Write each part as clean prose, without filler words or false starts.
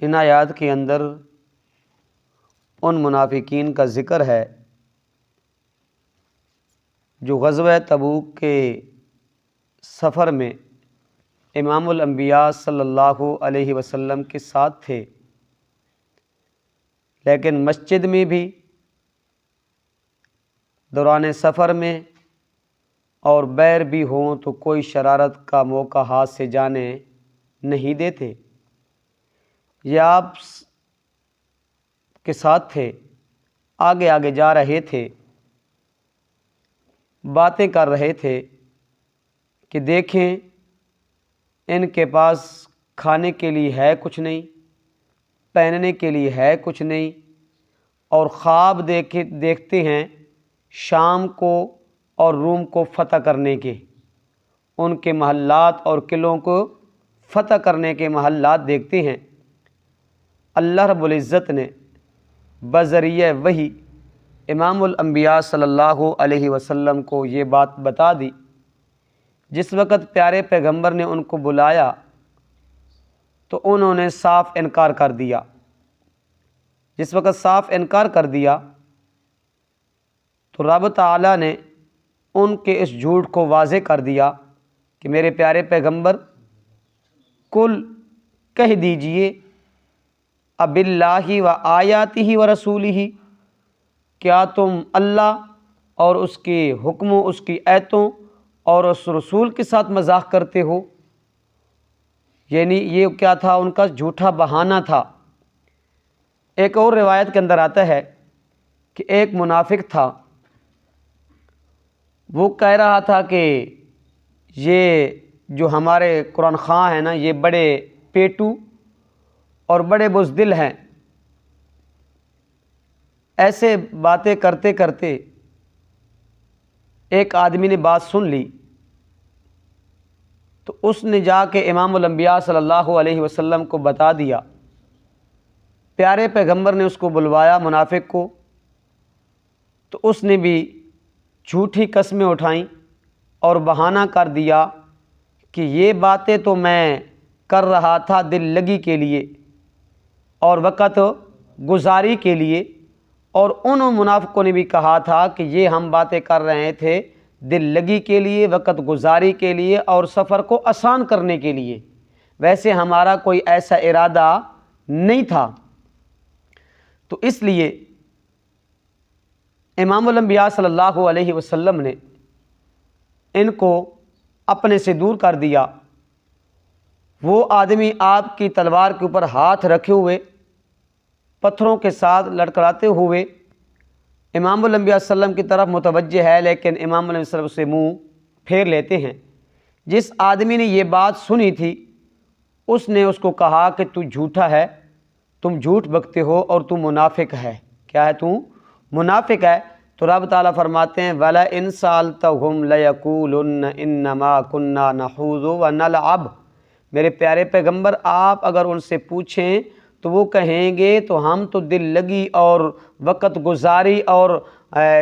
ان آیات کے اندر ان منافقین کا ذکر ہے جو غزوہ تبوک کے سفر میں امام الانبیاء صلی اللہ علیہ وسلم کے ساتھ تھے، لیکن مسجد میں بھی دوران سفر میں اور بیر بھی ہوں تو کوئی شرارت کا موقع ہاتھ سے جانے نہیں دیتے۔ یہ آپ کے ساتھ تھے، آگے آگے جا رہے تھے، باتیں کر رہے تھے کہ دیکھیں ان کے پاس کھانے کے لیے ہے کچھ نہیں، پہننے کے لیے ہے کچھ نہیں، اور خواب دیکھتے ہیں شام کو اور روم کو فتح کرنے کے، ان کے محلات اور قلعوں کو فتح کرنے کے محلات دیکھتے ہیں۔ اللہ رب العزت نے بذریعہ وحی امام الانبیاء صلی اللہ علیہ وسلم کو یہ بات بتا دی۔ جس وقت پیارے پیغمبر نے ان کو بلایا تو انہوں نے صاف انکار کر دیا۔ جس وقت صاف انکار کر دیا تو رب تعالیٰ نے ان کے اس جھوٹ کو واضح کر دیا کہ میرے پیارے پیغمبر کل کہہ دیجئے اب اللہ و آیاتہ و رسولہ، کیا تم اللہ اور اس کے حکموں، اس کی آیتوں اور اس رسول کے ساتھ مذاق کرتے ہو؟ یعنی یہ کیا تھا؟ ان کا جھوٹا بہانہ تھا۔ ایک اور روایت کے اندر آتا ہے کہ ایک منافق تھا، وہ کہہ رہا تھا کہ یہ جو ہمارے قرآن خواں ہیں نا، یہ بڑے پیٹو اور بڑے بزدل ہیں۔ ایسے باتیں کرتے کرتے ایک آدمی نے بات سن لی تو اس نے جا کے امام الانبیاء صلی اللہ علیہ وسلم کو بتا دیا۔ پیارے پیغمبر نے اس کو بلوایا منافق کو، تو اس نے بھی جھوٹی قسمیں اٹھائیں اور بہانہ کر دیا کہ یہ باتیں تو میں کر رہا تھا دل لگی کے لیے اور وقت گزاری کے لیے، اور ان منافقوں نے بھی کہا تھا کہ یہ ہم باتیں کر رہے تھے دل لگی کے لیے، وقت گزاری کے لیے اور سفر کو آسان کرنے کے لیے، ویسے ہمارا کوئی ایسا ارادہ نہیں تھا۔ تو اس لیے امام الانبیاء صلی اللہ علیہ وسلم نے ان کو اپنے سے دور کر دیا۔ وہ آدمی آپ کی تلوار کے اوپر ہاتھ رکھے ہوئے پتھروں کے ساتھ لڑکھڑاتے ہوئے امام الانبیاء صلی اللہ علیہ وسلم کی طرف متوجہ ہے، لیکن امام الانبیاء صلی اللہ علیہ وسلم سے منہ پھیر لیتے ہیں۔ جس آدمی نے یہ بات سنی تھی اس نے اس کو کہا کہ تو جھوٹا ہے، تم جھوٹ بکتے ہو اور تو منافق ہے۔ کیا ہے؟ تو منافق ہے۔ تو رب تعالیٰ فرماتے ہیں وَلَئِن سَأَلْتَهُمْ لَيَقُولُنَّ إِنَّمَا كُنَّا نَخُوضُ وَنَلْعَبُ، میرے پیارے پیغمبر آپ اگر ان سے پوچھیں تو وہ کہیں گے تو ہم تو دل لگی اور وقت گزاری اور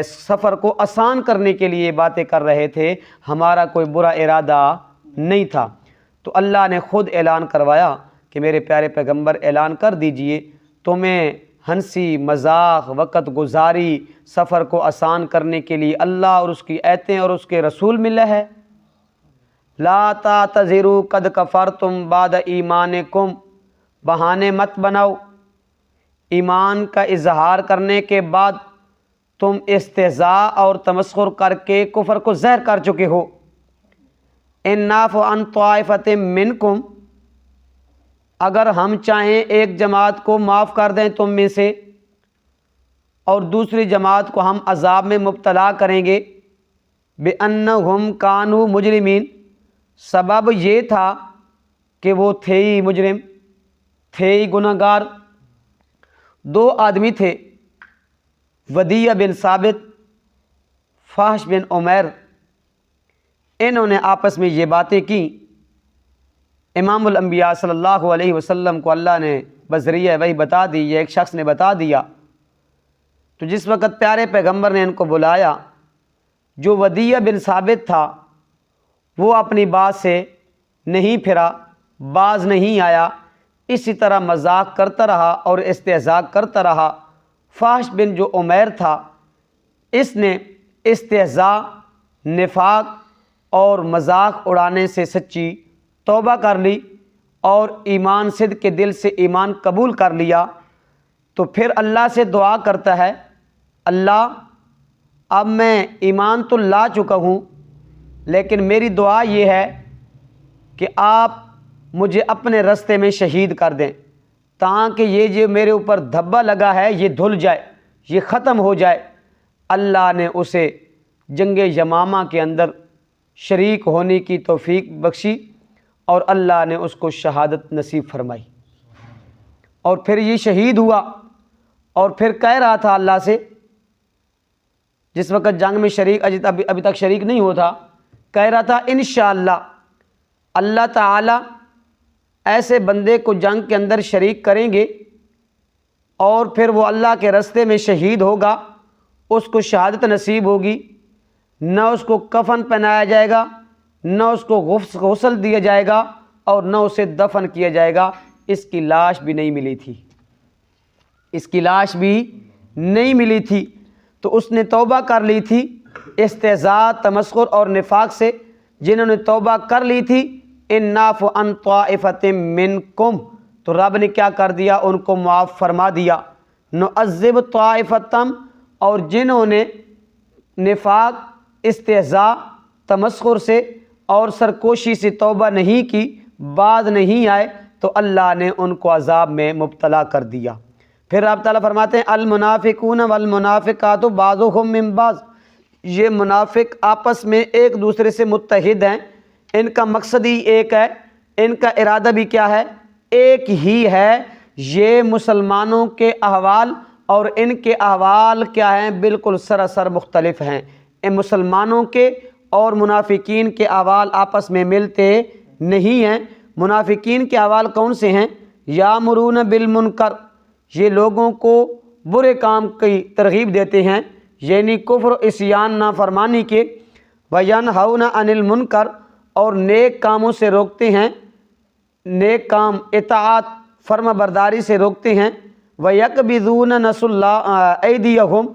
سفر کو آسان کرنے کے لیے باتیں کر رہے تھے، ہمارا کوئی برا ارادہ نہیں تھا۔ تو اللہ نے خود اعلان کروایا کہ میرے پیارے پیغمبر اعلان کر دیجئے تمہیں ہنسی مذاق وقت گزاری سفر کو آسان کرنے کے لیے اللہ اور اس کی آیتیں اور اس کے رسول ملا ہے۔ لا تعتذروا قد کفرتم بعد ایمانکم، بہانے مت بناؤ، ایمان کا اظہار کرنے کے بعد تم استہزاء اور تمسخر کر کے کفر کو ظاہر کر چکے ہو۔ ان نعفو عن طائفۃ منکم، اگر ہم چاہیں ایک جماعت کو معاف کر دیں تم میں سے اور دوسری جماعت کو ہم عذاب میں مبتلا کریں گے، بِأَنَّهُمْ كَانُوا مُجْرِمِينَ، سبب یہ تھا کہ وہ تھے ہی مجرم، تھے ہی گناہ گار۔ دو آدمی تھے، ودیع بن ثابت، فحش بن عمیر، انہوں نے آپس میں یہ باتیں کی۔ امام الانبیاء صلی اللہ علیہ وسلم کو اللہ نے بذریعہ وحی بتا دی، یہ ایک شخص نے بتا دیا۔ تو جس وقت پیارے پیغمبر نے ان کو بلایا، جو ودیع بن ثابت تھا وہ اپنی بات سے نہیں پھرا، باز نہیں آیا، اسی طرح مذاق کرتا رہا اور استہزاء کرتا رہا۔ فاحش بن جو عمیر تھا، اس نے استہزاء، نفاق اور مذاق اڑانے سے سچی توبہ کر لی اور ایمان صدق کے دل سے ایمان قبول کر لیا، تو پھر اللہ سے دعا کرتا ہے، اللہ اب میں ایمان تو لا چکا ہوں، لیکن میری دعا یہ ہے کہ آپ مجھے اپنے رستے میں شہید کر دیں، تاکہ یہ جو میرے اوپر دھبا لگا ہے یہ دھل جائے، یہ ختم ہو جائے۔ اللہ نے اسے جنگ یمامہ کے اندر شریک ہونے کی توفیق بخشی اور اللہ نے اس کو شہادت نصیب فرمائی، اور پھر یہ شہید ہوا، اور پھر کہہ رہا تھا اللہ سے، جس وقت جنگ میں شریک ابھی تک شریک نہیں ہوا تھا، کہہ رہا تھا انشاءاللہ اللہ تعالی ایسے بندے کو جنگ کے اندر شریک کریں گے اور پھر وہ اللہ کے رستے میں شہید ہوگا، اس کو شہادت نصیب ہوگی، نہ اس کو کفن پہنایا جائے گا، نہ اس کو غسل دیا جائے گا، اور نہ اسے دفن کیا جائے گا۔ اس کی لاش بھی نہیں ملی تھی، اس کی لاش بھی نہیں ملی تھی، تو اس نے توبہ کر لی تھی استہزاء، تمسخر اور نفاق سے۔ جنہوں نے توبہ کر لی تھی، ان نعفو عن طائفۃ منکم، تو رب نے کیا کر دیا، ان کو معاف فرما دیا۔ نعذب طائفتم، اور جنہوں نے نفاق، استہزاء، تمسخر سے اور سرکوشی سے توبہ نہیں کی، بعد نہیں آئے، تو اللہ نے ان کو عذاب میں مبتلا کر دیا۔ پھر رب تعالیٰ فرماتے ہیں المنافقون والمنافقات بعضهم من بعض، یہ منافق آپس میں ایک دوسرے سے متحد ہیں، ان کا مقصد ہی ایک ہے، ان کا ارادہ بھی کیا ہے، ایک ہی ہے۔ یہ مسلمانوں کے احوال اور ان کے احوال کیا ہیں، بالکل سراسر مختلف ہیں۔ ان مسلمانوں کے اور منافقین کے احوال آپس میں ملتے نہیں ہیں۔ منافقین کے احوال کون سے ہیں؟ یامرون بالمنکر، یہ لوگوں کو برے کام کی ترغیب دیتے ہیں، یعنی کفر، عصیان، نافرمانی کے، وینہون عن المنکر، اور نیک کاموں سے روکتے ہیں، نیک کام، اطاعت، فرما برداری سے روکتے ہیں۔ وَيَقْبِضُونَ نَسُوا اللَّهَ أَيْدِيَهُمْ،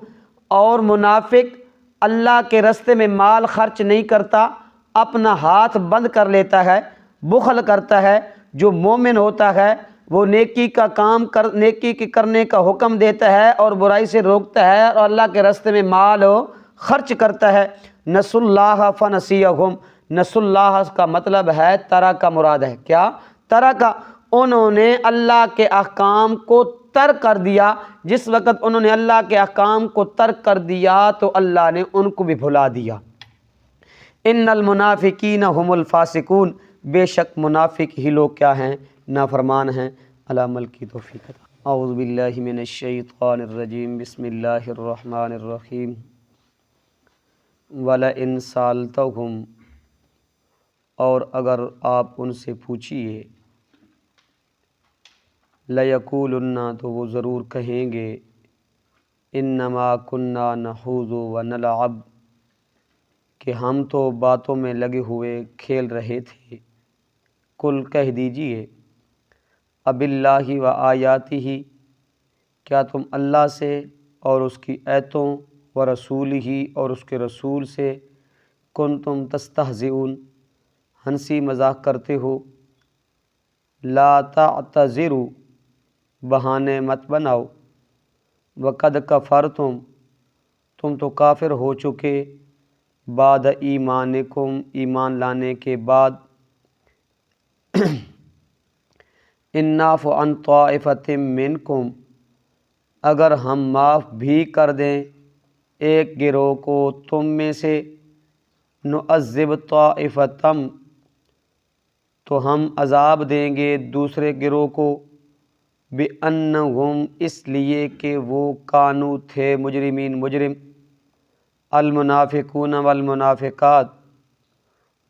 اور منافق اللہ کے رستے میں مال خرچ نہیں کرتا، اپنا ہاتھ بند کر لیتا ہے، بخل کرتا ہے۔ جو مومن ہوتا ہے وہ نیکی کا کام نیکی کے کرنے کا حکم دیتا ہے اور برائی سے روکتا ہے، اور اللہ کے راستے میں مال خرچ کرتا ہے۔ نسوا اللہ فنسیہم، نسوا اللہ کا مطلب ہے ترک کا، مراد ہے کیا، ترک، انہوں نے اللہ کے احکام کو ترک کر دیا۔ جس وقت انہوں نے اللہ کے احکام کو ترک کر دیا تو اللہ نے ان کو بھی بھلا دیا۔ ان المنافقین هم الفاسقون، بے شک منافق ہی لوگ کیا ہیں، نافرمان ہیں۔ اللہ عمل کی توفیق عطا۔ اعوذ باللہ من الشیطان الرجیم، بسم اللہ الرحمن الرحیم۔ وَلَئِن سَأَلْتَهُمْ، اور اگر آپ ان سے پوچھیے، لَيَقُولُنَّ، تو وہ ضرور کہیں گے، إِنَّمَا كُنَّا نَخُوضُ وَنَلْعَبُ، کہ ہم تو باتوں میں لگے ہوئے کھیل رہے تھے۔ قل، کہہ دیجئے، اب اللہ و آیاتہ، کیا تم اللہ سے اور اس کی آیتوں، و رسول ہی، اور اس کے رسول سے، کنتم تستہزئون، ہنسی مذاق کرتے ہو، لا تعتذروا، بہانے مت بناؤ، وقد کفرتم، تم تو کافر ہو چکے، بعد ایمانکم، ایمان لانے کے بعد، ان نعفو عن طائفۃ منکم، اگر ہم معاف بھی کر دیں ایک گروہ کو تم میں سے، نعذب طائفتم، تو ہم عذاب دیں گے دوسرے گروہ کو، بِأَنَّهُمْ، اس لیے کہ وہ کانو تھے، مجرمین، مجرم، المنافقون والمنافقات،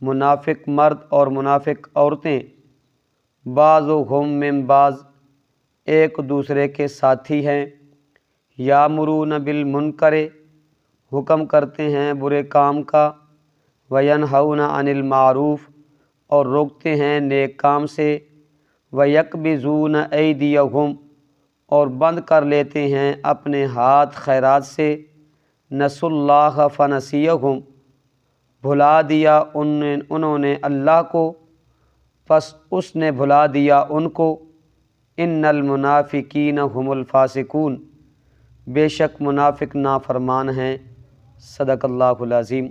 منافق مرد اور منافق عورتیں، بعضهم من بعض، ایک دوسرے کے ساتھی ہیں، یامرون بالمنکر، حکم کرتے ہیں برے کام کا، وینہون عن المعروف، اور روکتے ہیں نیک کام سے، وَيَقْبِضُونَ أَيْدِيَهُمْ اور بند کر لیتے ہیں اپنے ہاتھ خیرات سے، نسوا اللہ فنسیہم بھلا دیا انہوں نے اللہ کو، پس اس نے بھلا دیا ان کو۔ ان المنافقین هم الفاسقون بے شک منافق نافرمان ہیں۔ صدق اللہ العظیم۔